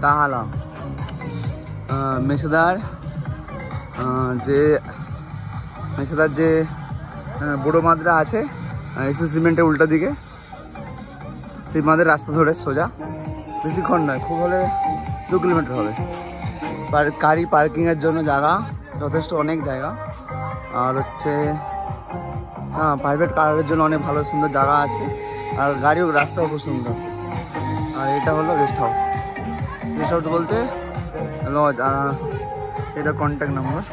তাহালা মেছেদার যে বড়ো মাদ্রা আছে এসএস সিমেন্টের উল্টা দিকে, সেই মাদের রাস্তা ধরে সোজা, বেশিক্ষণ নয়, খুব হলে 2 কিলোমিটার হবে। গাড়ি পার্কিংয়ের জন্য জায়গা যথেষ্ট, অনেক জায়গা। আর হচ্ছে প্রাইভেট কারের জন্য অনেক ভালো সুন্দর জায়গা আছে, আর গাড়িও রাস্তাও খুব সুন্দর। আর এটা হলো গেস্ট হাউস। গেস্ট হাউস বলতে লজ। এটা কন্ট্যাক্ট নাম্বার,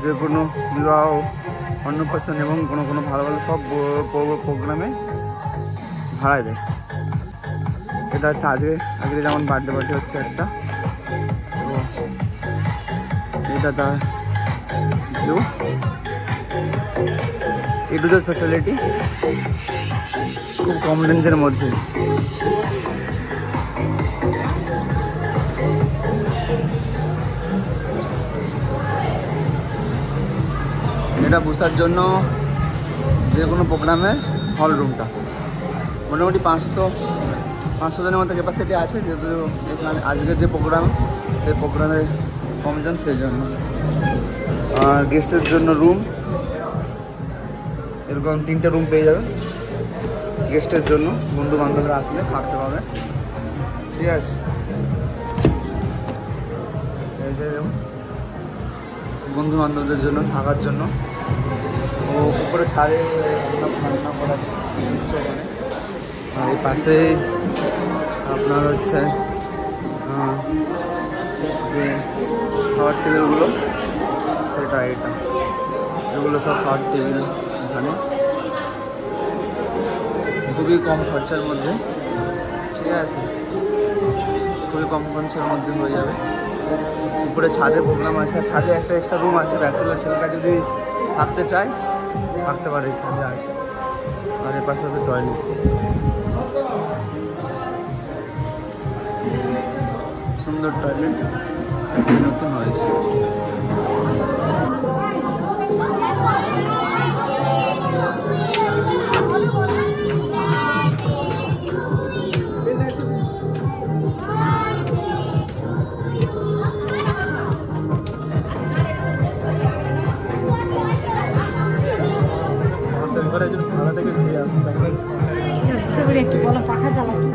যে কোনো বিবাহ, অন্নপ্রাশন এবং কোনো ভালো ভালো সব প্রোগ্রামে ভাড়ায় দেয়। এটা হচ্ছে আজকে যেমন বার্থডে হচ্ছে একটা, এটা তার ভিউ। এটুজের ফ্যাসিলিটি খুব কম রেঞ্জের মধ্যে। এটা বসার জন্য যে কোনো প্রোগ্রামের হল রুমটা মোটামুটি 500 জনের মতো ক্যাপাসিটি আছে, যেহেতু এখানে আজকের যে প্রোগ্রাম, সেই প্রোগ্রামের কমজন, সেই জন্য। আর গেস্টের জন্য রুম এরকম 3টে রুম পেয়ে যাবে গেস্টের জন্য, বন্ধু বান্ধবরা আসলে থাকতে পাবে, ঠিক আছে। এই যে বন্ধু বান্ধবদের জন্য থাকার জন্য, ও উপরে ছাদে রান্না করার ইচ্ছে এখানে। আর এই পাশে আপনার হচ্ছে যে খাওয়ার টেবিলগুলো, সেটা এগুলো সব খাওয়ার টেবিল এখানে, খুবই কম খরচার মধ্যে, ঠিক আছে, খুবই কম খরচার মধ্যে হয়ে যাবে। উপরে ছাদে প্রোগ্রাম আছে, ছাদে একটা এক্সট্রা রুম আছে, ব্যাচেলার ছেলেরা যদি থাকতে চায় থাকতে পারে, ছাদে আছে। আর এর পাশে আছে টয়লেট, সুন্দর টয়লেট, নতুন হয়েছে। ভাড়া থেকে একটু বলো, পাখা চালাকি